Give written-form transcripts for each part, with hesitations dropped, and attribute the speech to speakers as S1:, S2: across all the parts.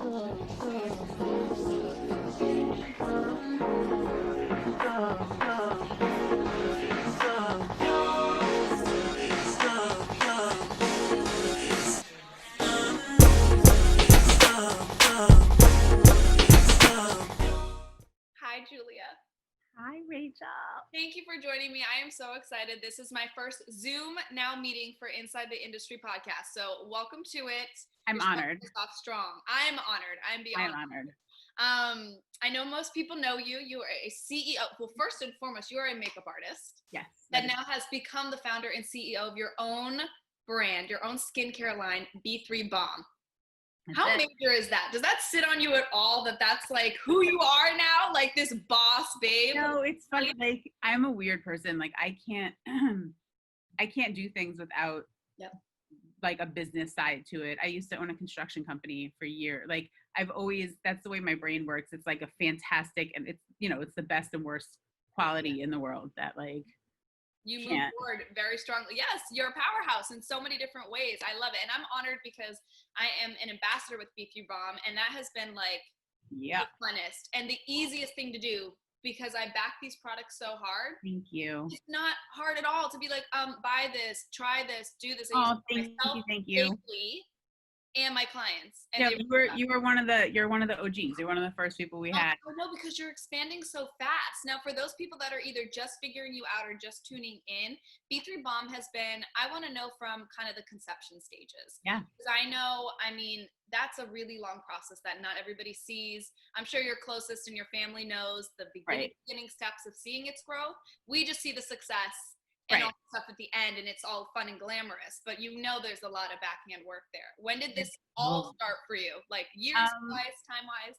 S1: Hi, Julia.
S2: Hi, Rachel.
S1: Thank you for joining me. I am so excited. This is my first Zoom now meeting for Inside the Industry podcast. So welcome to it.
S2: I'm honored.
S1: Off strong. I'm honored. I'm beyond
S2: honored.
S1: I know most people know you. You are a CEO. Well, first and foremost, you are a makeup artist.
S2: Yes.
S1: That now has become the founder and CEO of your own brand, your own skincare line, B3balm. How major is that? Does that sit on you at all that that's like who you are now? Like this boss babe?
S2: No, it's funny. Like I'm a weird person. Like I can't do things without like a business side to it. I used to own a construction company for years. Like that's the way my brain works. It's like a fantastic, and it's, it's the best and worst quality in the world that like
S1: you move forward very strongly. Yes, you're a powerhouse in so many different ways. I love it. And I'm honored because I am an ambassador with B3balm, and that has been like the funnest and the easiest thing to do because I back these products so hard.
S2: Thank you.
S1: It's not hard at all to be like, buy this, try this, do this.
S2: Thank you.
S1: Safely, and my clients. And
S2: you're one of the OGs. You're one of the first people we had.
S1: Oh no, because you're expanding so fast. Now, for those people that are either just figuring you out or just tuning in, B3balm has been, I want to know from kind of the conception stages.
S2: Yeah.
S1: Because I mean, that's a really long process that not everybody sees. I'm sure your closest and your family knows the beginning steps of seeing its growth. We just see the success and all the stuff at the end, and it's all fun and glamorous, but there's a lot of backhand work there. When did this all start for you? Like years-wise, time-wise?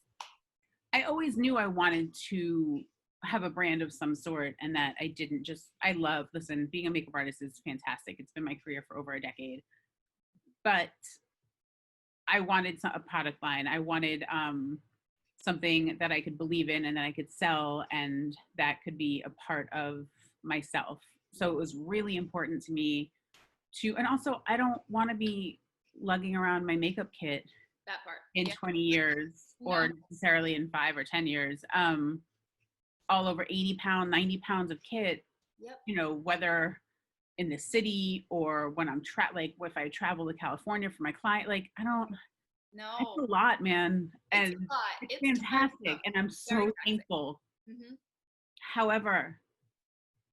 S2: I always knew I wanted to have a brand of some sort, and that listen, being a makeup artist is fantastic. It's been my career for over a decade, but I wanted a product line. I wanted something that I could believe in and that I could sell, and that could be a part of myself. So it was really important to me and also I don't want to be lugging around my makeup kit in 20 years or necessarily in 5 or 10 years, all over 80 pounds, 90 pounds of kit, whether in the city or when I'm if I travel to California for my client, like it's a lot, man. And it's fantastic. And I'm so thankful. Mm-hmm. However,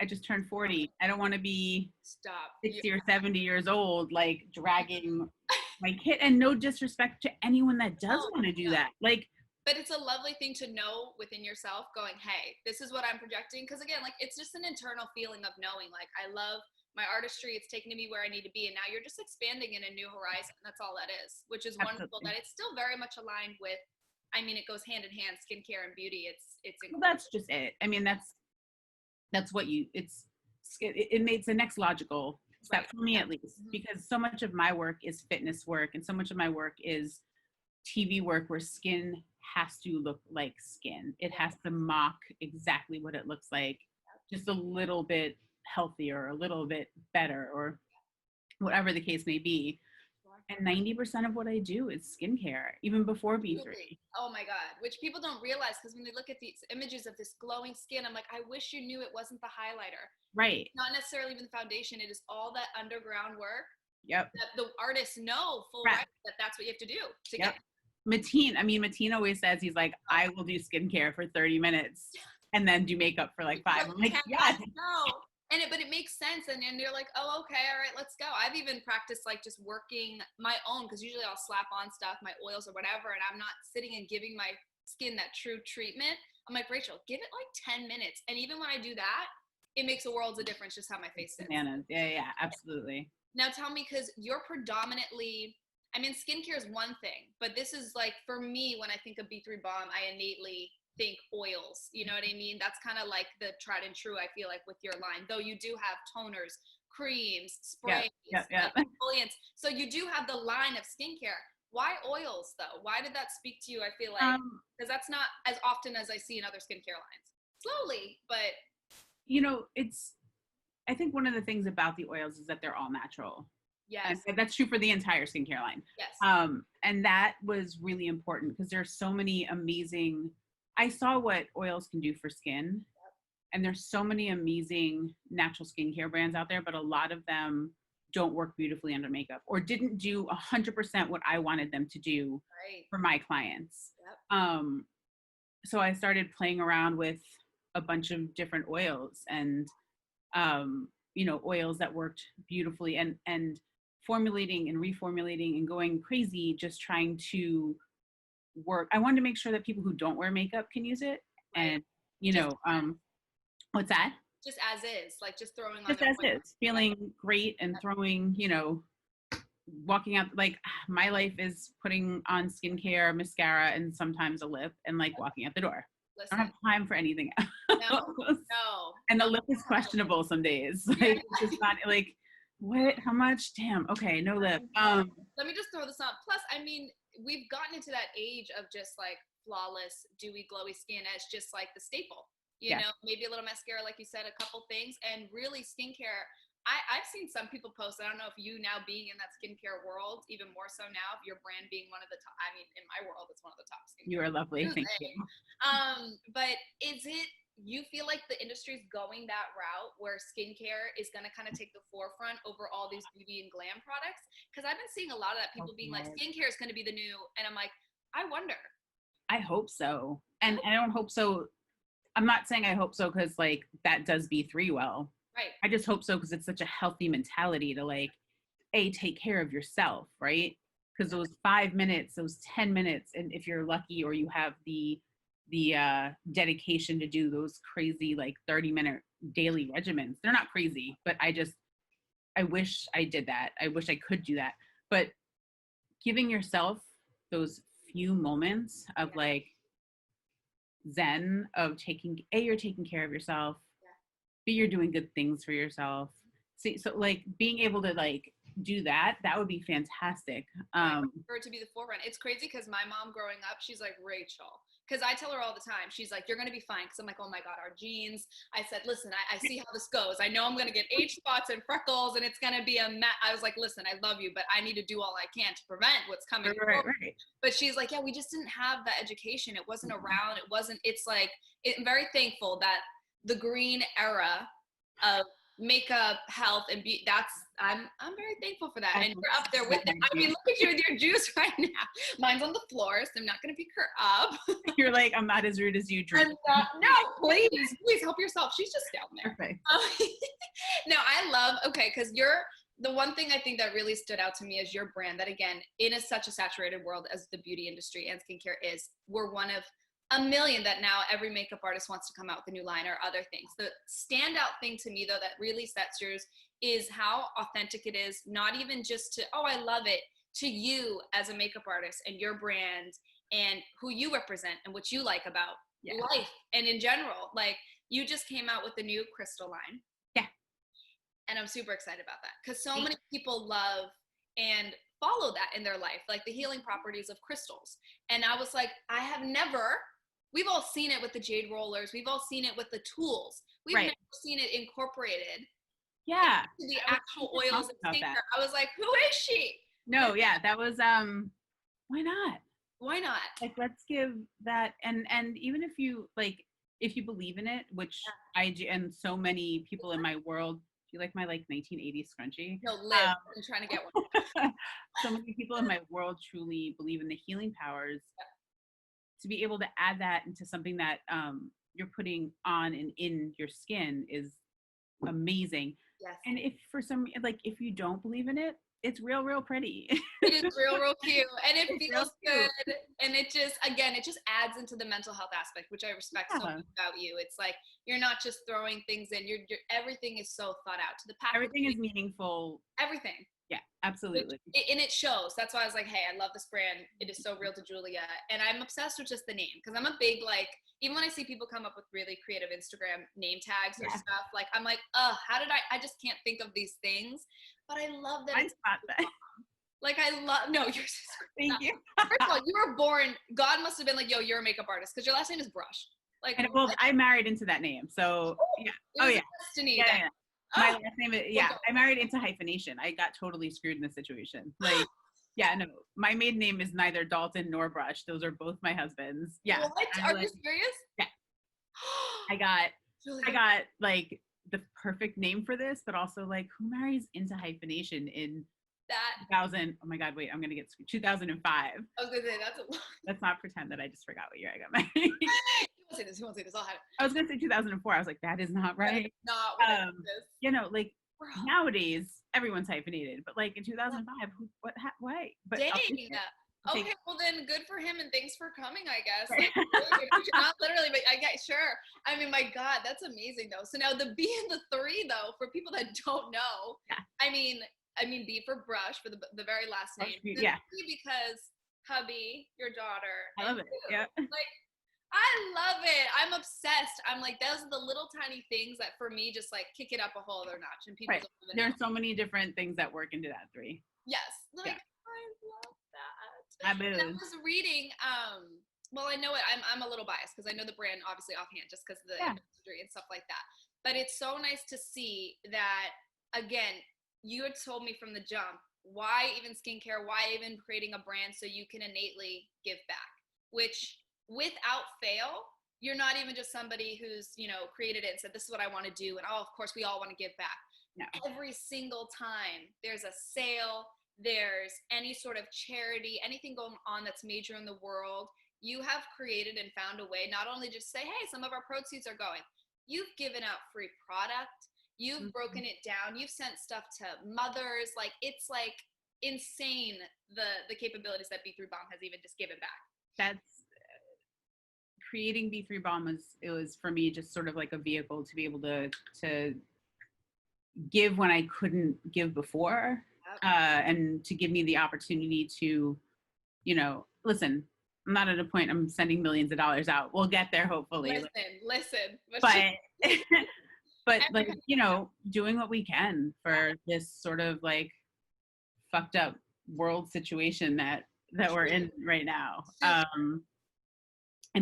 S2: I just turned 40. I don't want to be 60 or 70 years old, like dragging my kit. And no disrespect to anyone that does want to do that.
S1: But it's a lovely thing to know within yourself going, hey, this is what I'm projecting. Because again, like it's just an internal feeling of knowing, like I love my artistry. It's taken me where I need to be. And now you're just expanding in a new horizon. That's all that is, which is wonderful that it's still very much aligned with, I mean, it goes hand in hand, skincare and beauty. It's
S2: well, that's just it. I mean, that's what it makes the next logical step for me, at least, because so much of my work is fitness work and so much of my work is TV work where skin has to look like skin. It has to mock exactly what it looks like, just a little bit healthier, a little bit better, or whatever the case may be. And 90% of what I do is skincare, even before B3.
S1: Oh my God, which people don't realize, because when they look at these images of this glowing skin, I'm like, I wish you knew it wasn't the highlighter.
S2: Right.
S1: It's not necessarily even the foundation. It is all that underground work.
S2: Yep.
S1: That the artists know full right that that's what you have to do to get.
S2: Mateen always says, he's like, I will do skincare for 30 minutes and then do makeup for like 5. I'm like, yes.
S1: No. But it makes sense, and you're like, oh, okay, all right, let's go. I've even practiced like just working my own, because usually I'll slap on stuff, my oils or whatever, and I'm not sitting and giving my skin that true treatment. I'm like, Rachel, give it like 10 minutes, and even when I do that, it makes a world of difference just how my face sits.
S2: Bananas. Yeah, absolutely.
S1: Now tell me, because you're predominantly, I mean, skincare is one thing, but this is like, for me, when I think of B3balm, I innately think oils, you know what I mean? That's kind of like the tried and true, I feel like, with your line, though you do have toners, creams, sprays, exfoliants. So you do have the line of skincare. Why oils though? Why did that speak to you? I feel like, because that's not as often as I see in other skincare lines. Slowly, but
S2: I think one of the things about the oils is that they're all natural.
S1: Yes.
S2: And that's true for the entire skincare line.
S1: Yes.
S2: And that was really important because there's so many amazing, I saw what oils can do for skin. And there's so many amazing natural skincare brands out there, but a lot of them don't work beautifully under makeup or didn't do 100% what I wanted them to do for my clients.
S1: Yep.
S2: So I started playing around with a bunch of different oils and, oils that worked beautifully and formulating and reformulating and going crazy, just trying to work. I wanted to make sure that people who don't wear makeup can use it.
S1: Right.
S2: And, what's that?
S1: Just as is, like just throwing on
S2: just as is, feeling great and throwing, walking out, like my life is putting on skincare, mascara, and sometimes a lip and like walking out the door.
S1: Listen,
S2: I don't have time for anything else.
S1: No.
S2: And the lip is questionable some days. Like it's just not like, what, how much? Damn, okay, no lip.
S1: Let me just throw this on. Plus, I mean, we've gotten into that age of just like flawless, dewy, glowy skin as just like the staple. You know, maybe a little mascara, like you said, a couple things, and really skincare. I've seen some people post, I don't know if you now being in that skincare world, even more so now, if your brand being one of the top, I mean, in my world, it's one of the top skincare.
S2: You are lovely, thank you.
S1: But you feel like the industry is going that route where skincare is going to kind of take the forefront over all these beauty and glam products? Because I've been seeing a lot of that, people being like, skincare is going to be the new, and I'm like, I wonder.
S2: I hope so. And I don't hope so. I'm not saying I hope so because like that does B3 well.
S1: Right.
S2: I just hope so because it's such a healthy mentality to like, take care of yourself, right? Because those 5 minutes, those 10 minutes, and if you're lucky or you have the dedication to do those crazy like 30-minute daily regimens, they're not crazy, but I wish I did that. I wish I could do that. But giving yourself those few moments of like zen of you're taking care of yourself, B, you're doing good things for yourself. See, so like being able to like do that would be fantastic.
S1: For it to be the forefront. It's crazy because my mom growing up, she's like, Rachel, because I tell her all the time, she's like, you're going to be fine. Because I'm like, oh my God, our genes. I said, listen, I see how this goes. I know I'm going to get age spots and freckles and it's going to be I was like, listen, I love you, but I need to do all I can to prevent what's coming.
S2: Right.
S1: But she's like, yeah, we just didn't have that education. It wasn't around. It's like, I'm very thankful that the green era of makeup, health, and beauty, I'm very thankful for that. And you're up there with it. I mean, look at you with your juice right now. Mine's on the floor, so I'm not going to pick her up.
S2: You're like, I'm not as rude as you drink.
S1: No, please help yourself. She's just down there.
S2: Okay.
S1: No, I love, because the one thing I think that really stood out to me is your brand, that again, in such a saturated world as the beauty industry and skincare is, we're one of a million that now every makeup artist wants to come out with a new line or other things. The standout thing to me though that really sets yours is how authentic it is, not even just to, oh, I love it, to you as a makeup artist and your brand and who you represent and what you like about life and in general. Like you just came out with the new crystal line.
S2: Yeah. And
S1: I'm super excited about that because so many people love and follow that in their life, like the healing properties of crystals. And I was like, we've all seen it with the jade rollers. We've all seen it with the tools. We've never seen it incorporated.
S2: Yeah.
S1: The actual oils and skincare. I was like, who is she?
S2: No, yeah, that was, why not?
S1: Why not?
S2: Like, let's give that, and even if you believe in it, which I do, and so many people in my world, do you like my 1980s scrunchie?
S1: No, live. I'm trying to get one.
S2: So many people in my world truly believe in the healing powers. To be able to add that into something that you're putting on and in your skin is amazing. Yes. And if you don't believe in it, it's real pretty.
S1: It is real cute, and it feels good, and it just adds into the mental health aspect, which I respect so much about you. It's like you're not just throwing things in. You're everything is so thought out to the packaging.
S2: Everything is meaningful.
S1: Everything.
S2: Yeah, absolutely.
S1: And it shows. That's why I was like, hey, I love this brand. It is so real to Julia. And I'm obsessed with just the name because I'm a big, even when I see people come up with really creative Instagram name tags or stuff, I'm like, how did I just can't think of these things. But I love that.
S2: I spot that.
S1: You're
S2: Thank you.
S1: First of all, you were born, God must have been like, yo, you're a makeup artist because your last name is Brush.
S2: I married into that name. So, yeah.
S1: Destiny. Yeah.
S2: My last name is, yeah, I married into hyphenation. I got totally screwed in this situation. Like, yeah, no, my maiden name is neither Dalton nor Brush. Those are both my husbands. Yeah.
S1: What? Are you serious?
S2: Yeah. I got like the perfect name for this, but also like who marries into hyphenation in
S1: that
S2: 2000? Oh my God, wait, I'm gonna get 2005.
S1: I was gonna say that's a lot.
S2: Let's not pretend that I just forgot what year I got married.
S1: He won't say this. I'll have it.
S2: I was gonna say 2004. I was like, that is not right.
S1: Not what it is.
S2: You know, like nowadays everyone's hyphenated, but like in 2005, why? But
S1: dang. Okay, well then, good for him, and thanks for coming. I guess
S2: Right.
S1: not literally, but I get sure. I mean, my God, that's amazing though. So now the B and the 3 though, for people that don't know,
S2: yeah.
S1: I mean B for Brush for the very last name.
S2: Yeah.
S1: Because hubby, your daughter.
S2: I love it. Yeah.
S1: Like, I love it. I'm obsessed. I'm like, those are the little tiny things that for me just like kick it up a whole other notch. And people
S2: right.
S1: don't even
S2: There
S1: know.
S2: are so many different things that work into that 3.
S1: Yes. Like,
S2: yeah.
S1: I love that.
S2: I
S1: was reading, well, I know it. I'm a little biased because I know the brand obviously offhand just because of the industry and stuff like that. But it's so nice to see that, again, you had told me from the jump, why even skincare, why even creating a brand so you can innately give back, which without fail, you're not even just somebody who's, created it and said, this is what I want to do. And of course we all want to give back.
S2: No.
S1: Every single time there's a sale, there's any sort of charity, anything going on that's major in the world, you have created and found a way, not only just say, hey, some of our proceeds are going. You've given out free product. You've broken it down. You've sent stuff to mothers. Like, it's like insane the capabilities that B3balm has even just given back.
S2: That's creating B3balm was for me just sort of like a vehicle to be able to give when I couldn't give before. And to give me the opportunity to, listen, I'm not at a point I'm sending millions of dollars out. We'll get there, hopefully.
S1: Listen.
S2: But like, doing what we can for this sort of like fucked up world situation that we're in right now. And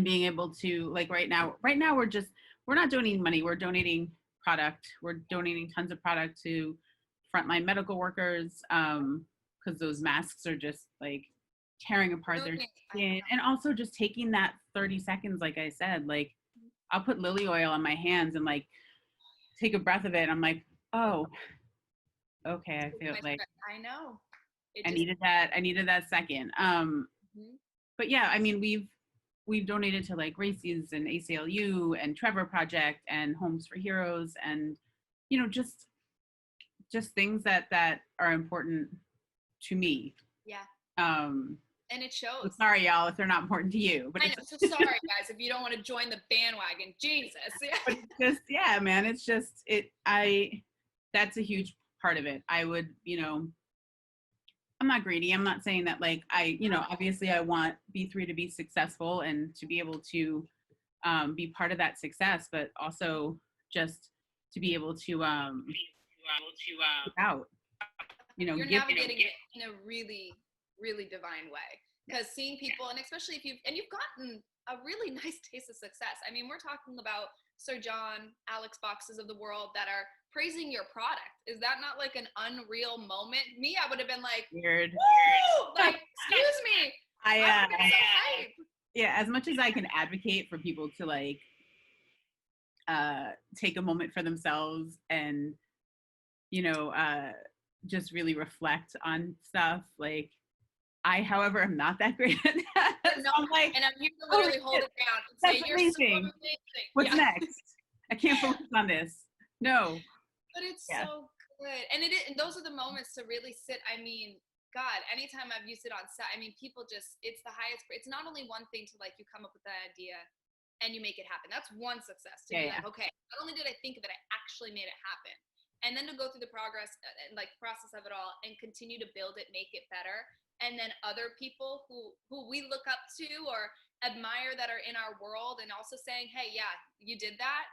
S2: being able to, like, right now we're not donating money. We're donating product. We're donating tons of product to frontline medical workers, because those masks are just like tearing apart their skin. And also just taking that 30 seconds, like I said, like I'll put lily oil on my hands and like take a breath of it. And I'm like, oh, okay. I feel like
S1: I know.
S2: I needed that second. But yeah, I mean, we've donated to like Races and ACLU and Trevor Project and Homes for Heroes, and just things that are important to me.
S1: Yeah. And it shows.
S2: Sorry, y'all, if they're not important to you. But
S1: I know, so sorry, guys, if you don't want to join the bandwagon. Jesus.
S2: But just, yeah, man, it's just that's a huge part of it. I would, I'm not greedy. I'm not saying that like obviously I want B3 to be successful and to be able to be part of that success, but also just to be able to out,
S1: you're navigating it in a really, really divine way, because seeing people, and especially if you've gotten a really nice taste of success. I mean, we're talking about Sir John, Alex Boxes of the world that are praising your product. Is that not like an unreal moment? Me, I would have been like,
S2: weird.
S1: Like, excuse me.
S2: Yeah, as much as I can advocate for people to like take a moment for themselves and just really reflect on stuff, like I, however, am not that great at that.
S1: No, I'm like, and I'm here to literally hold it down and say, you're
S2: amazing.
S1: So amazing.
S2: What's next? I can't focus on this. No.
S1: But it's so good. And and those are the moments to really sit. I mean, God, anytime I've used it on set, I mean, people just, it's the highest. It's not only one thing to like, you come up with that idea and you make it happen. That's one success to be like, okay, not only did I think of it, I actually made it happen. And then to go through the process of it all and continue to build it, make it better. And then other people who we look up to or admire that are in our world, and also saying, hey, yeah, you did that.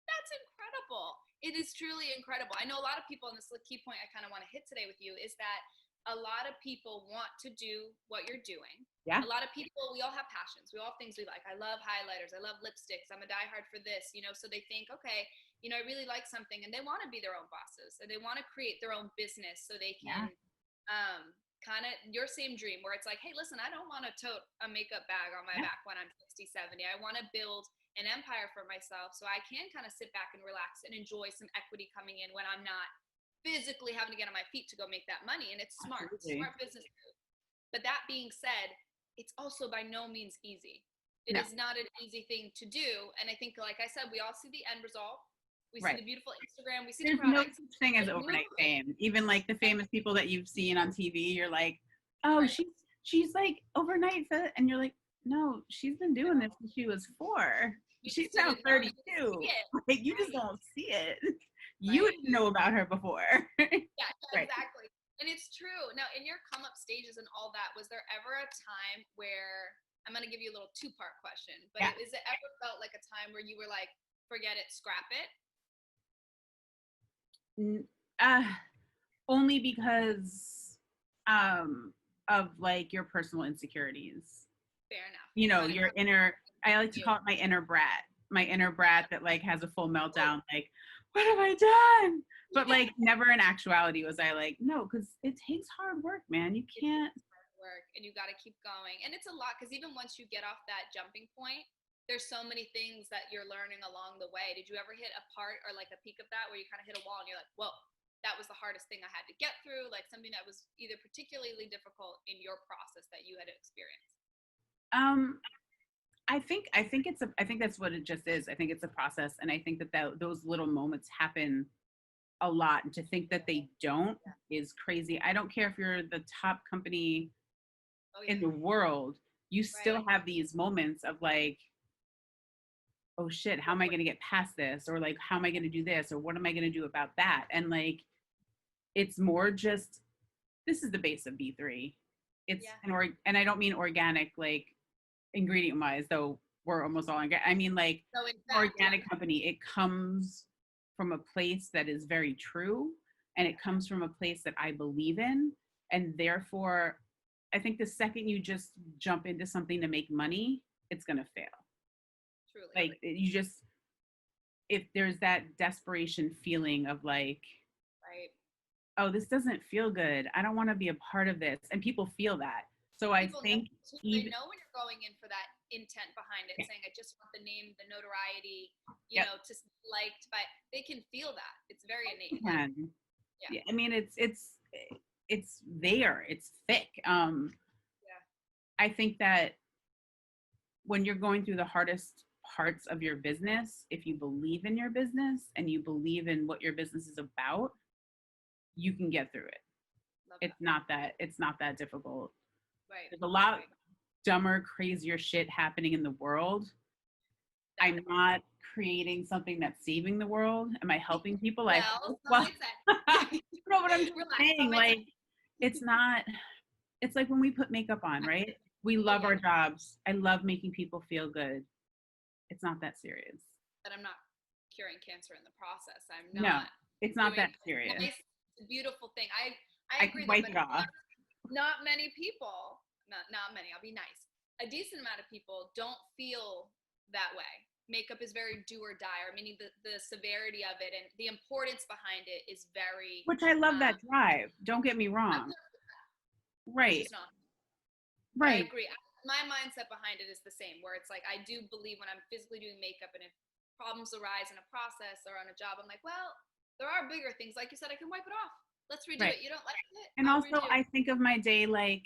S1: That's incredible. It is truly incredible. I know a lot of people, and this is a key point I kind of want to hit today with you, is that a lot of people want to do what you're doing.
S2: Yeah.
S1: A lot of people, we all have passions. We all have things we like. I love highlighters. I love lipsticks. I'm a diehard for this, so they think, okay, I really like something, and they want to be their own bosses, and they want to create their own business so they can kind of your same dream where it's like, hey, listen, I don't want to tote a makeup bag on my back when I'm 60, 70. I want to build an empire for myself so I can kind of sit back and relax and enjoy some equity coming in when I'm not physically having to get on my feet to go make that money. And it's smart business move. But that being said, it's also by no means easy. It is not an easy thing to do. And I think, like I said, we all see the end result. We see the beautiful Instagram. We see the products.
S2: There's no such thing as overnight fame. Even like the famous people that you've seen on TV, you're like, oh, she's like overnight, and you're like, no, she's been doing this since she was 4. She's now 32. Like, you just don't see it. You didn't know about her before.
S1: Yeah, exactly. And it's true. Now, in your come up stages and all that, was there ever a time where, I'm going to give you a little 2-part question, but is it ever felt like a time where you were like, forget it, scrap it?
S2: Only because of like your personal insecurities.
S1: Fair enough.
S2: Your inner, I like to call it my inner brat that like has a full meltdown, like, what have I done? But like never in actuality was I like, no, because it takes hard work, man. You can't
S1: work, and you got to keep going. And it's a lot, because even once you get off that jumping point, there's so many things that you're learning along the way. Did you ever hit a part or like a peak of that where you kind of hit a wall and you're like, whoa, that was the hardest thing I had to get through, like something that was either particularly difficult in your process that you had to experience?
S2: I think that's what it just is. I think it's a process, and I think that those little moments happen a lot, and to think that they don't is crazy. I don't care if you're the top company in the world, you still have these moments of like, oh shit, how am I going to get past this? Or like, how am I going to do this? Or what am I going to do about that? And like, it's more just, this is the base of B3. It's and I don't mean organic, like ingredient wise, though we're almost all organic. I mean like organic company. It comes from a place that is very true, and it comes from a place that I believe in. And therefore, I think the second you just jump into something to make money, it's going to fail.
S1: Truly.
S2: Like you just, if there's that desperation feeling of like, oh, this doesn't feel good, I don't want to be a part of this, and people feel that. So I think
S1: they know when you're going in for that intent behind it, saying I just want the name, the notoriety, you know, to be liked, but they can feel that. It's very innate.
S2: I mean, it's there, it's thick. I think that when you're going through the hardest parts of your business, if you believe in your business and you believe in what your business is about, you can get through it. It's not that difficult. There's a lot dumber, crazier shit happening in the world. I'm not creating something that's saving the world. Am I helping people? No, but I'm just saying, like, it's not, it's like when we put makeup on, right? We love our jobs. I love making people feel good. It's not that serious.
S1: But I'm not curing cancer in the process. I'm not.
S2: No, it's not that serious.
S1: It's a beautiful thing. I agree.
S2: I can wipe it off.
S1: Not many people, not many, I'll be nice. A decent amount of people don't feel that way. Makeup is very do or die, or meaning the severity of it and the importance behind it is very.
S2: Which I love that drive. Don't get me wrong. Right.
S1: Right. I agree. My mindset behind it is the same, where it's like, I do believe when I'm physically doing makeup and if problems arise in a process or on a job, I'm like, well, there are bigger things. Like you said, I can wipe it off. Let's redo it. You don't like it?
S2: And also, I think of my day like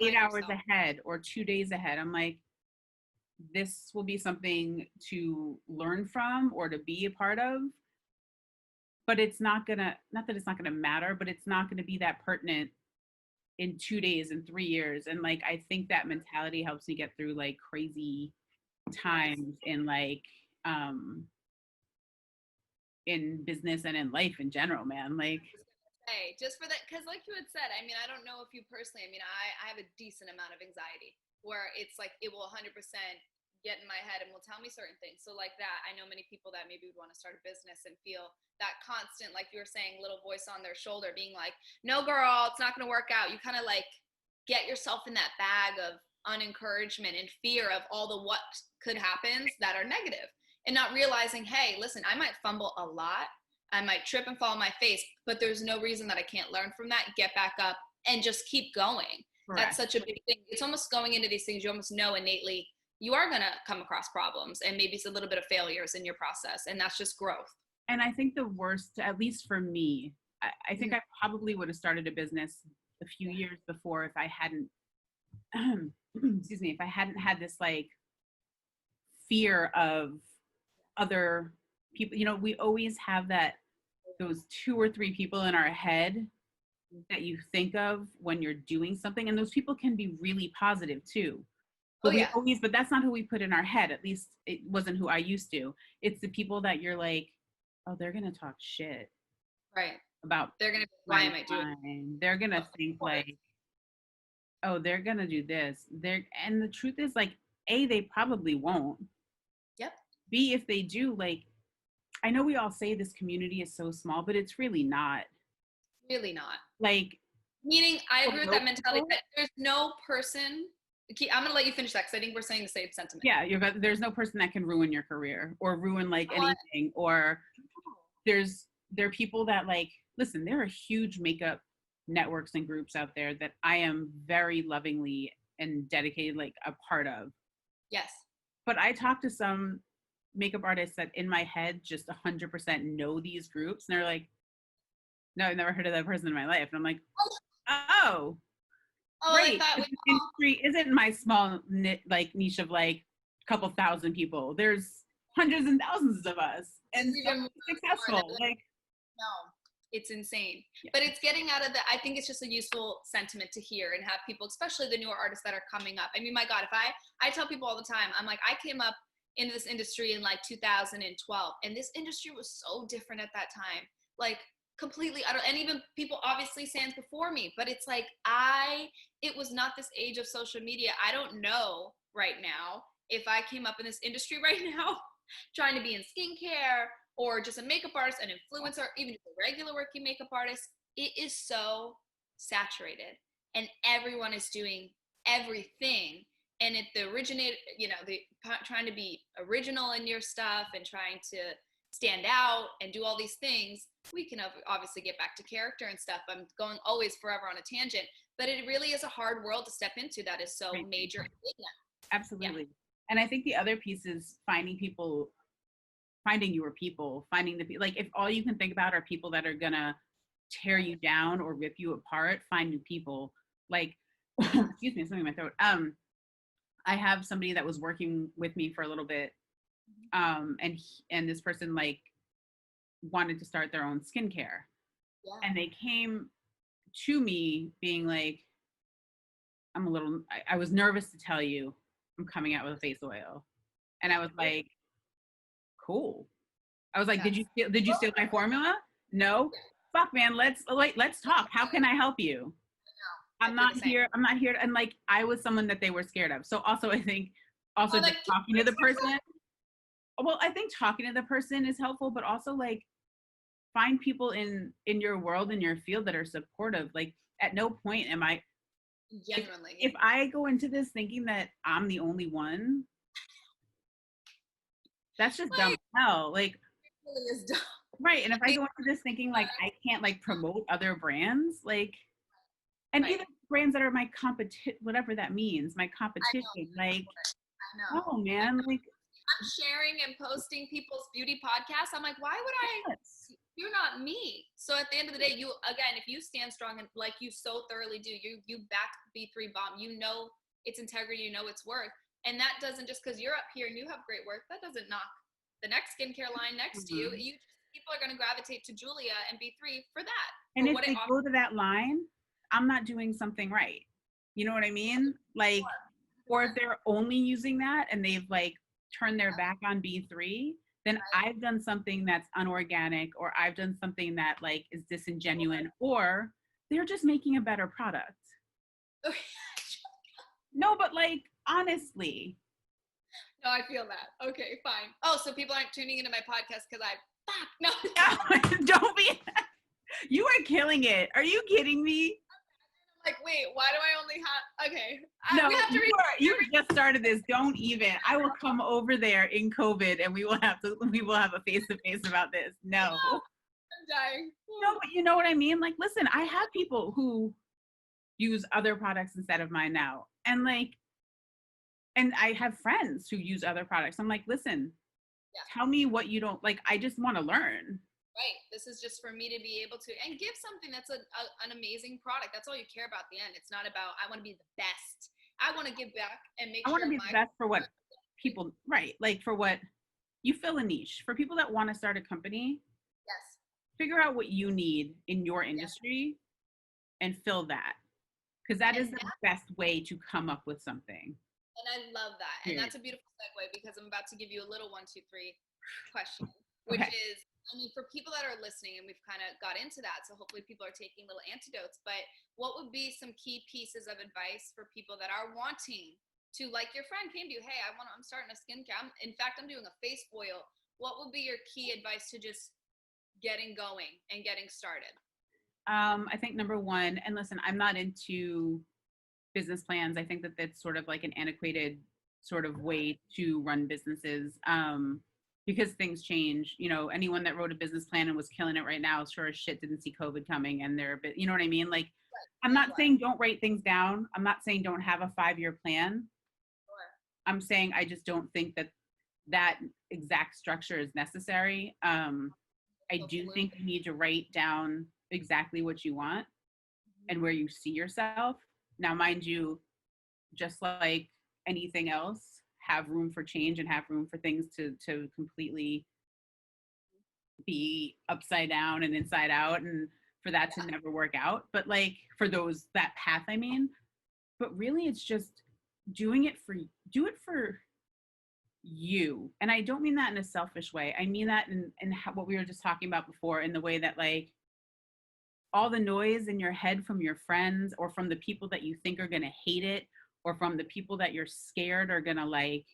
S2: 8 hours ahead or 2 days ahead. I'm like, this will be something to learn from or to be a part of. But it's not that it's not gonna matter, but it's not gonna be that pertinent in 2 days and 3 years. And like, I think that mentality helps me get through like crazy times in like, in business and in life in general, man. Like,
S1: just for that, because like you had said, I mean, I don't know if you personally, I mean, I have a decent amount of anxiety where it's like, it will 100% get in my head and will tell me certain things. So like that, I know many people that maybe would want to start a business and feel that constant, like you were saying, little voice on their shoulder being like, no girl, it's not going to work out. You kind of like get yourself in that bag of unencouragement and fear of all the what could happens that are negative, and not realizing, hey, listen, I might fumble a lot, I might trip and fall on my face, but there's no reason that I can't learn from that, get back up, and just keep going.
S2: Correct.
S1: That's such a big thing. It's almost going into these things, you almost know innately you are going to come across problems and maybe it's a little bit of failures in your process, and that's just growth.
S2: And I think the worst, at least for me, I think I probably would have started a business a few years before if I hadn't, excuse me, if I hadn't had this like fear of other people. You know, we always have those 2 or 3 people in our head that you think of when you're doing something, and those people can be really positive too. But but that's not who we put in our head. At least it wasn't who I used to. It's the people that you're like, oh, they're gonna talk shit,
S1: right?
S2: About
S1: they're gonna, why am I doing
S2: it? They're gonna think like, oh, they're gonna do this. And the truth is, like, A, they probably won't.
S1: Yep.
S2: B, if they do, like, I know we all say this community is so small, but it's really not.
S1: Really not.
S2: Like,
S1: meaning, I agree with that mentality that there's no person. I'm gonna let you finish that because I think we're saying the same sentiment.
S2: Yeah, there's no person that can ruin your career or ruin like anything. Or there are people that, like, listen, there are huge makeup networks and groups out there that I am very lovingly and dedicated, like, a part of.
S1: Yes.
S2: But I talk to some makeup artists that in my head just 100% know these groups, and they're like, no, I've never heard of that person in my life. And I'm like, oh, great. This industry isn't my small niche of like a couple thousand people. There's hundreds and thousands of us, and successful. Like,
S1: no, it's insane. Yeah. But it's getting out of the, I think it's just a useful sentiment to hear and have people, especially the newer artists that are coming up. I mean, my God, if I tell people all the time, I'm like, I came up into this industry in like 2012, and this industry was so different at that time. Like, completely utter, and even people obviously stands before me, but it's like it was not this age of social media. I don't know right now if I came up in this industry right now trying to be in skincare or just a makeup artist, an influencer, even just a regular working makeup artist. It is so saturated and everyone is doing everything, and if the originator, you know, the trying to be original in your stuff and trying to stand out and do all these things, we can obviously get back to character and stuff. I'm going always forever on a tangent, but it really is a hard world to step into that is so major.
S2: Absolutely. Yeah. And I think the other piece is finding your people, finding the, like, if all you can think about are people that are gonna tear you down or rip you apart, find new people. Like, excuse me, something in my throat. I have somebody that was working with me for a little bit, and this person, like, wanted to start their own skincare. Yeah. And they came to me being like, I was nervous to tell you I'm coming out with a face oil. And I was like, cool. I was like, did you steal my formula? No. Fuck, man, let's talk. How can I help you? I'm not here. And like, I was someone that they were scared of. So also, I think also just talking to the person. Well, I think talking to the person is helpful, but also, like, find people in your world, in your field, that are supportive. Like, at no point am I genuinely, if I go into this thinking that I'm the only one, that's just dumb as hell. Like, it really is dumb. Right. And if I go into this thinking like I can't, like, promote other brands, like, and even brands that are my competition, whatever that means, my competition, like, I know. Oh man, like,
S1: I'm sharing and posting people's beauty podcasts. I'm like, why would I? Yes. You're not me. So at the end of the day, you, again, if you stand strong and like you so thoroughly do, you back B3balm, you know its integrity, you know its worth. And that doesn't, just because you're up here and you have great work, that doesn't knock the next skincare line next to you. People are going to gravitate to Julia and B3 for that.
S2: And if they go to that line, I'm not doing something right. You know what I mean? Like, or if they're only using that and they've, like, turned their back on B3, then I've done something that's unorganic, or I've done something that, like, is disingenuous, or they're just making a better product. No, but, like, honestly,
S1: No, I feel that. Okay, fine. Oh, so people aren't tuning into my podcast because fuck, no.
S2: Don't be, you are killing it. Are you kidding me?
S1: Like, wait, why do I only have, okay.
S2: No,
S1: We have to
S2: you just started this. Don't even. I will come over there in COVID and we will have a face-to-face about this. No.
S1: I'm dying.
S2: No, but you know what I mean? Like, listen, I have people who use other products instead of mine now. And like, and I have friends who use other products. I'm like, listen, tell me what you don't like. I just want to learn.
S1: Right. This is just for me to be able to, and give something that's an amazing product. That's all you care about at the end. It's not about, I want to be the best. I want to give back and make
S2: I
S1: sure
S2: want to be the best for what people, right. Like for what you fill a niche. For people that want to start a company,
S1: yes,
S2: figure out what you need in your industry and fill that. Because that is the best way to come up with something.
S1: And I love that. And that's a beautiful segue because I'm about to give you a little 1, 2, 3 question, which is, I mean, for people that are listening, and we've kind of got into that, so hopefully people are taking little antidotes, but what would be some key pieces of advice for people that are wanting to, like your friend came to you, hey, I'm starting a skincare. In fact, I'm doing a face oil. What would be your key advice to just getting going and getting started?
S2: I think number one, and listen, I'm not into business plans. I think that that's sort of like an antiquated sort of way to run businesses. Because things change. You know, anyone that wrote a business plan and was killing it right now, sure as shit didn't see COVID coming, and they're a bit, you know what I mean? Like, I'm not saying don't write things down. I'm not saying don't have a 5-year plan. I'm saying I just don't think that that exact structure is necessary. I do think you need to write down exactly what you want and where you see yourself. Now, mind you, just like anything else, have room for change and have room for things to completely be upside down and inside out, and for that to never work out. But like for that path, I mean, but really it's just do it for you. And I don't mean that in a selfish way. I mean that in what we were just talking about before, in the way that like all the noise in your head from your friends or from the people that you think are going to hate it, or from the people that you're scared are going to like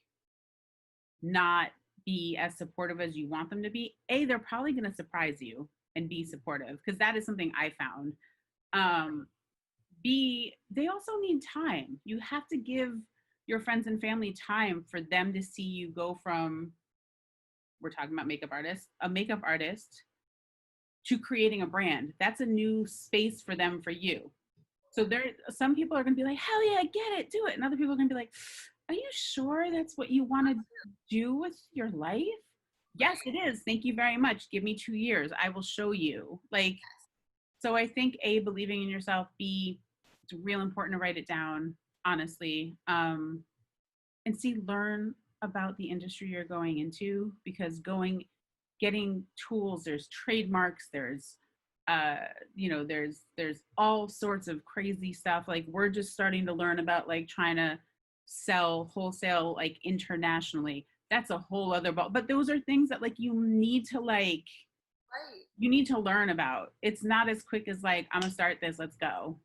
S2: not be as supportive as you want them to be, they're probably going to surprise you and be supportive, because that is something I found. B, they also need time. You have to give your friends and family time for them to see you go from, we're talking about a makeup artist to creating a brand. That's a new space for them, for you. So some people are going to be like, hell yeah, get it, do it. And other people are going to be like, are you sure that's what you want to do with your life? Yes, it is. Thank you very much. Give me 2 years. I will show you. Like, so I think A, believing in yourself, B, it's real important to write it down, honestly. And C, learn about the industry you're going into, because getting tools, there's trademarks, there's there's all sorts of crazy stuff. Like we're just starting to learn about like trying to sell wholesale like internationally. That's a whole other ball. But those are things that like you need to you need to learn about. It's not as quick as like, I'm gonna start this, let's go.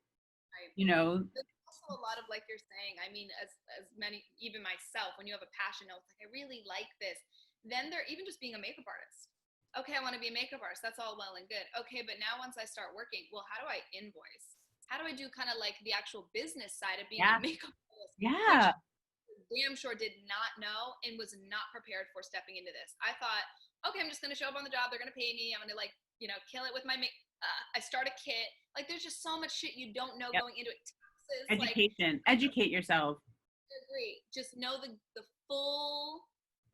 S2: You know,
S1: there's also a lot of, like you're saying, I mean, as many, even myself, when you have a passion, I was like, I really like this. Then they're even just being a makeup artist. Okay, I want to be a makeup artist. That's all well and good. Okay, but now once I start working, well, how do I invoice? How do I do kind of like the actual business side of being a makeup artist?
S2: Yeah.
S1: Which damn sure did not know and was not prepared for stepping into this. I thought, okay, I'm just going to show up on the job. They're going to pay me. I'm going to like, kill it with my I start a kit. Like there's just so much shit you don't know going into it. Taxes,
S2: education. Educate yourself.
S1: I agree. Just know the full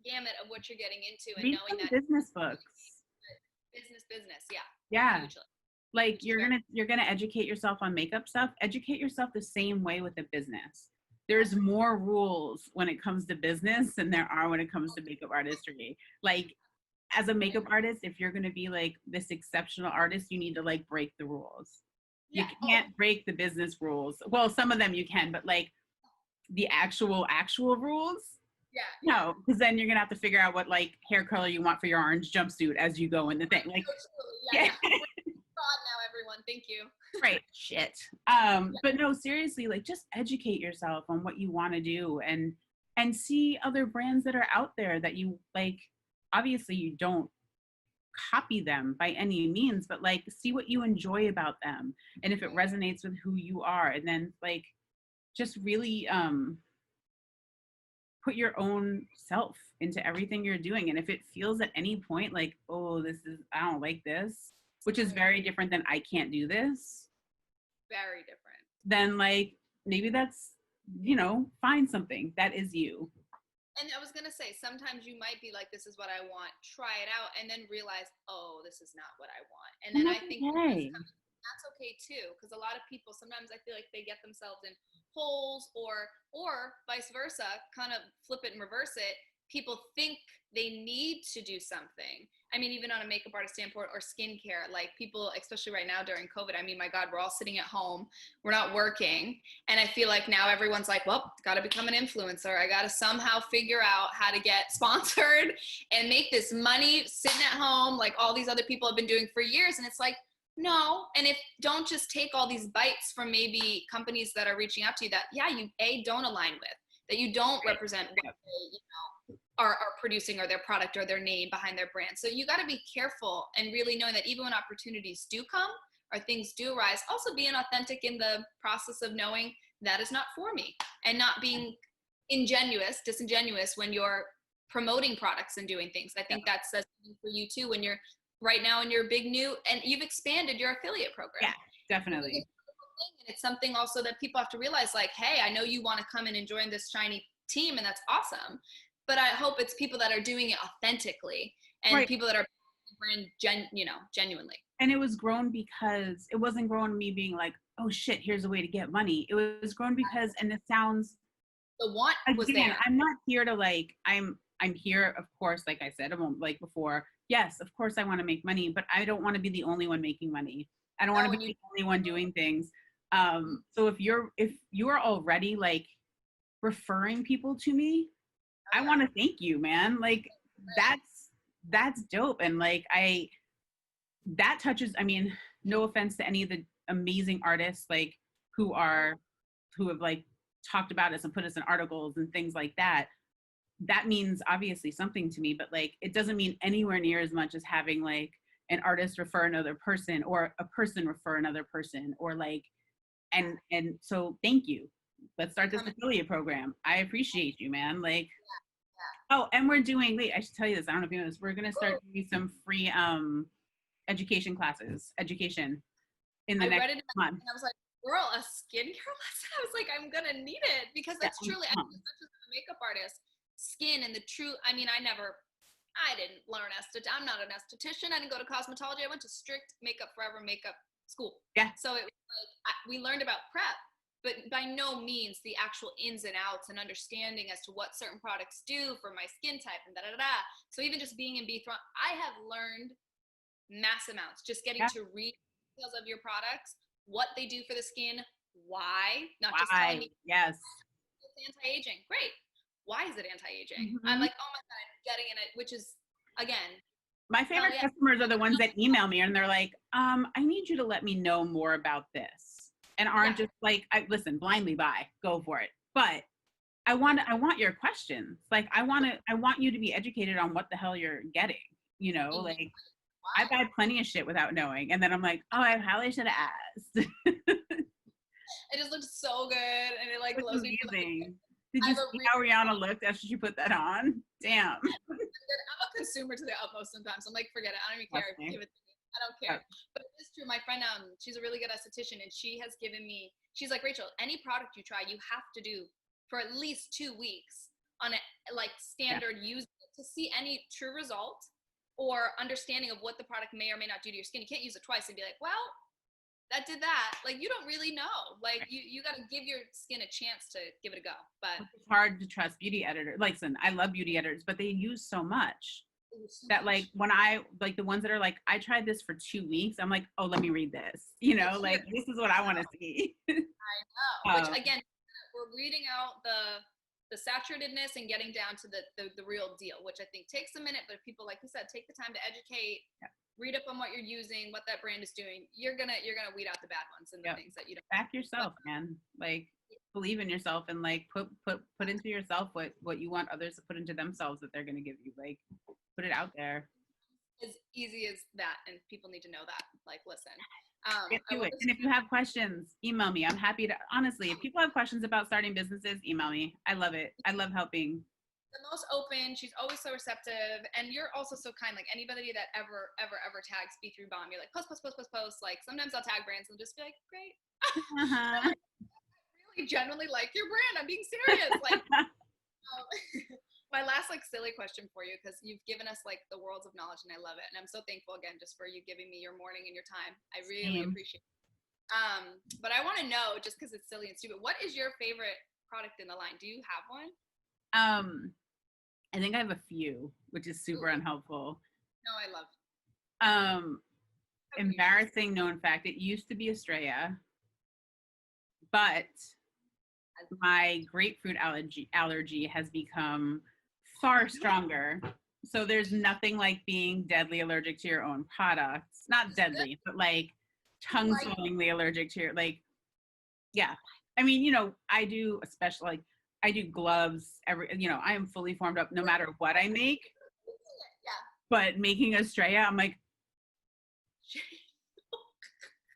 S1: gamut of what you're getting into, and
S2: read
S1: knowing that
S2: business books.
S1: Business, yeah.
S2: Yeah.
S1: Hugely.
S2: Like you're gonna educate yourself on makeup stuff. Educate yourself the same way with a business. There's more rules when it comes to business than there are when it comes to makeup artistry. Like as a makeup artist, if you're gonna be like this exceptional artist, you need to like break the rules. You can't break the business rules. Well, some of them you can, but like the actual rules, no, because then you're gonna have to figure out what like hair color you want for your orange jumpsuit as you go in the thing. Like,
S1: God, now everyone, thank you.
S2: Right, shit. But no, seriously, like just educate yourself on what you want to do, and and see other brands that are out there that you like. Obviously you don't copy them by any means, but like see what you enjoy about them and if it resonates with who you are, and then like just really put your own self into everything you're doing. And if it feels at any point like, oh, this is, I don't like this, which is very different than I can't do this,
S1: Very different.
S2: then like maybe that's, find something that is you.
S1: And I was going to say, sometimes you might be like, this is what I want, try it out, and then realize, oh, this is not what I want. And then I think that's okay too, because a lot of people, sometimes I feel like they get themselves in holes, or vice versa, kind of flip it and reverse it. People think they need to do something. I mean, even on a makeup artist standpoint or skincare, like people, especially right now during COVID, I mean, my God, we're all sitting at home, we're not working. And I feel like now everyone's like, well, got to become an influencer. I got to somehow figure out how to get sponsored and make this money sitting at home, like all these other people have been doing for years. And it's like, no. And if don't just take all these bites from maybe companies that are reaching out to you that, yeah, you don't align with, that you don't represent what they, are producing, or their product or their name behind their brand. So you got to be careful and really knowing that even when opportunities do come or things do arise, also being authentic in the process of knowing that is not for me, and not being disingenuous when you're promoting products and doing things. I think that's for you too, when you're right now in your big new, and you've expanded your affiliate program.
S2: Yeah, definitely.
S1: And it's something also that people have to realize, like, hey, I know you want to come in and join this shiny team, and that's awesome. But I hope it's people that are doing it authentically, and people that are brand genuinely.
S2: And it was grown because it wasn't grown me being like, oh shit, here's a way to get money. It was grown because, and it sounds,
S1: the want was there.
S2: I'm not here to like, I'm here, of course, like I said, like before, yes, of course I want to make money, but I don't want to be the only one making money. I don't want to be the only one doing things. So if you're already like referring people to me, I want to thank you, man. Like that's dope. And like that touches, I mean, no offense to any of the amazing artists like who have like talked about us and put us in articles and things like that. That means obviously something to me, but like it doesn't mean anywhere near as much as having like an artist refer another person, or a person refer another person, or like and so thank you. Let's start this affiliate program. I appreciate you, man. Like oh, and we're doing, wait, I should tell you this. I don't know if you know this. We're going to start doing some free education in the next month.
S1: And I was like, girl, a skincare lesson? I was like, I'm going to need it, because that's truly, I think, as a makeup artist, skin and the true, I mean, I didn't learn I'm not an esthetician. I didn't go to cosmetology. I went to strict Makeup Forever makeup school.
S2: Yeah.
S1: So it was like, we learned about prep, but by no means the actual ins and outs and understanding as to what certain products do for my skin type and da-da-da. So even just being in B3balm, I have learned mass amounts, just getting to read details of your products, what they do for the skin, why, not just telling me,
S2: yes,
S1: it's anti-aging. Great. Why is it anti-aging? I'm like, oh my God, I'm getting in it, which is, again,
S2: my favorite customers are the ones that email me and they're like, I need you to let me know more about this. And aren't just like, listen, blindly buy, go for it. But I want your questions. Like, I want you to be educated on what the hell you're getting, like I buy plenty of shit without knowing. And then I'm like, oh, I probably should have asked.
S1: It just looks so good. And it like blows me.
S2: Did you see how Rihanna looked after she put that on? Damn.
S1: I'm a consumer to the utmost sometimes. I'm like, forget it. I don't even care. Give it to me. I don't care. But it's true. My friend, she's a really good esthetician, and she has given me, she's like, Rachel, any product you try, you have to do for at least 2 weeks on a like standard use to see any true result or understanding of what the product may or may not do to your skin. You can't use it twice and be like, well, that did that. Like, you don't really know. Like, you got to give your skin a chance to give it a go. But
S2: it's hard to trust beauty editors. Like, listen, I love beauty editors, but they use so much that like when I like the ones that are like, I tried this for 2 weeks, I'm like, oh, let me read this, like this is what I want to see.
S1: I know. Which again, we're reading out the saturatedness and getting down to the real deal, which I think takes a minute. But if people, like you said, take the time to educate, read up on what you're using, what that brand is doing, you're gonna weed out the bad ones and the things that you don't
S2: back yourself, man. Like believe in yourself and like put into yourself what you want others to put into themselves that they're going to give you. Like, put it out there.
S1: As easy as that, and people need to know that. Like, listen,
S2: Get to it. And if you have questions, email me. I'm happy to, honestly, if people have questions about starting businesses, email me. I love it. I love helping.
S1: The most open. She's always so receptive, and you're also so kind. Like, anybody that ever tags B3balm, you're like, post. Like, sometimes I'll tag brands and just be like, great.
S2: Uh-huh.
S1: I really genuinely like your brand. I'm being serious. Like, my last like silly question for you, because you've given us like the worlds of knowledge, and I love it, and I'm so thankful again just for you giving me your morning and your time. I really appreciate it. But I want to know, just because it's silly and stupid, what is your favorite product in the line? Do you have one?
S2: I think I have a few, which is super unhelpful.
S1: No, I love.
S2: Embarrassing known fact, it used to be Estrella, but my grapefruit allergy has become far stronger. So there's nothing like being deadly allergic to your own products. Not deadly, but like tongue-swellingly allergic to your, like, yeah. I mean, you know, I do a special, like, I do gloves I am fully formed up no matter what I make.
S1: Yeah.
S2: But making Estrella, I'm like,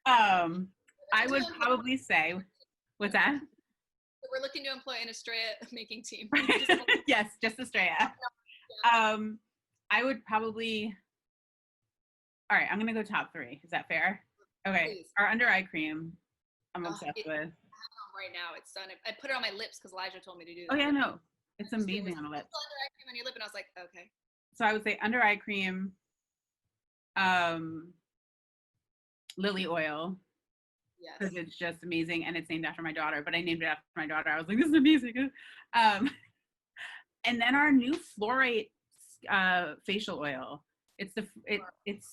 S2: I would probably say, what's that?
S1: We're looking to employ an Estrella making team.
S2: Yes, just Estrella. I would probably, all right, I'm going to go top 3. Is that fair? Okay.
S1: Please.
S2: Our under eye cream, I'm obsessed with.
S1: Right now, it's stunning. I put it on my lips because Elijah told me to do that.
S2: Oh yeah, no, it's amazing on the lips.
S1: Under eye cream on your lip, and I was like, okay.
S2: So I would say under eye cream, lily oil.
S1: Yes.
S2: Because it's just amazing, and it's named after my daughter. But I named it after my daughter. I was like, this is amazing. And then our new fluorite facial oil. It's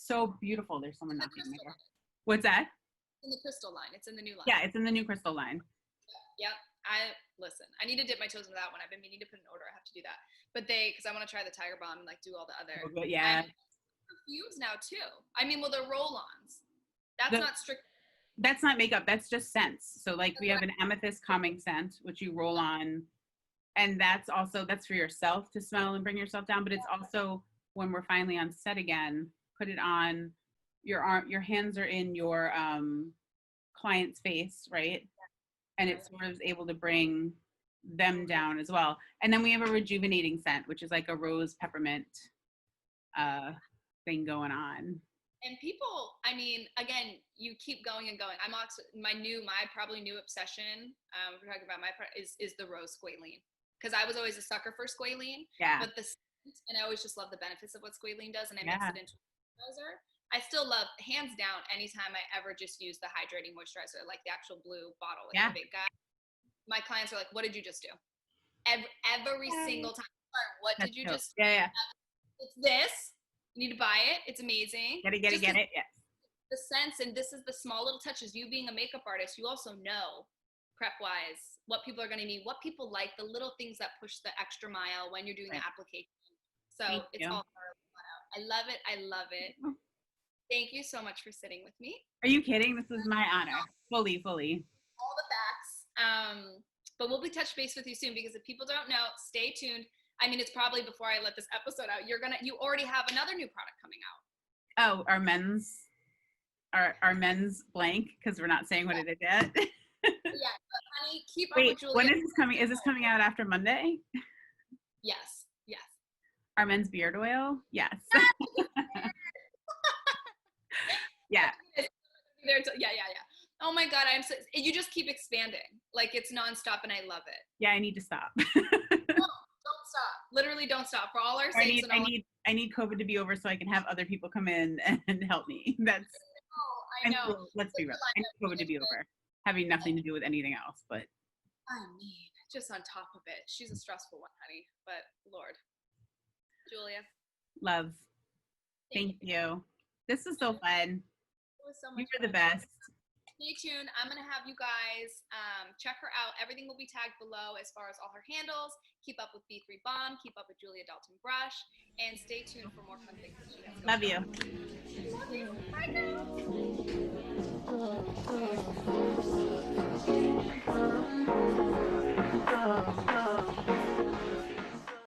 S2: so beautiful. There's someone knocking on my door. What's that?
S1: In the crystal line. It's in the new line.
S2: Yeah, it's in the new crystal line.
S1: Yep. Listen, I need to dip my toes into that one. I've been meaning to put an order. I have to do that. But because I want to try the Tiger Balm and like do all the other.
S2: Oh, yeah.
S1: Perfumes now too. I mean, well, they're roll-ons. That's not strict.
S2: That's not makeup. That's just scents. So like we have an amethyst calming scent, which you roll on, and that's for yourself to smell and bring yourself down. But it's also when we're finally on set again, put it on your arm. Your hands are in your client's face, right? And it sort of is able to bring them down as well. And then we have a rejuvenating scent, which is like a rose peppermint thing going on.
S1: And people, I mean, again, you keep going and going. I'm also my probably new obsession. We're talking about is the rose squalene, because I was always a sucker for squalene.
S2: Yeah.
S1: But and I always just love the benefits of what squalene does, and I mix it into a moisturizer. I still love, hands down, anytime I ever just use the hydrating moisturizer, like the actual blue bottle, like the big guy. My clients are like, "What did you just do?" Every single time. What did you just do?
S2: Yeah.
S1: It's this. You need to buy it. It's amazing.
S2: Get it. Yes.
S1: The sense, and this is the small little touches. You being a makeup artist, you also know, prep-wise, what people are going to need, what people like, the little things that push the extra mile when you're doing the application. So it's all I love it. I love it. Thank you so much for sitting with me.
S2: Are you kidding? This is my honor. Fully.
S1: All the facts. But we'll be touch base with you soon, because if people don't know, stay tuned. I mean, it's probably before I let this episode out. You already have another new product coming out.
S2: Oh, our men's blank, because we're not saying what it is yet.
S1: Yeah, but honey, keep up
S2: with
S1: Julia.
S2: When is this coming? Is this coming out after Monday?
S1: Yes.
S2: Our men's beard oil? Yes. Yeah.
S1: Yeah. Oh my God, you just keep expanding. Like, it's nonstop, and I love it.
S2: Yeah, I need to stop.
S1: No, don't stop. Literally don't stop. For all our sakes.
S2: I need COVID to be over so I can have other people come in and help me.
S1: I know.
S2: Let's be real. I need COVID to be over. Having nothing to do with anything else, but.
S1: I mean, just on top of it. She's a stressful one, honey. But Lord. Julia.
S2: Love. Thank you. This is so fun.
S1: It was so much fun.
S2: You're the best.
S1: Stay tuned. I'm going to have you guys check her out. Everything will be tagged below as far as all her handles. Keep up with B3balm. Keep up with Julia Dalton-Brush. And stay tuned for more fun things that she has going on.
S2: Love you.
S1: Love you. Bye now.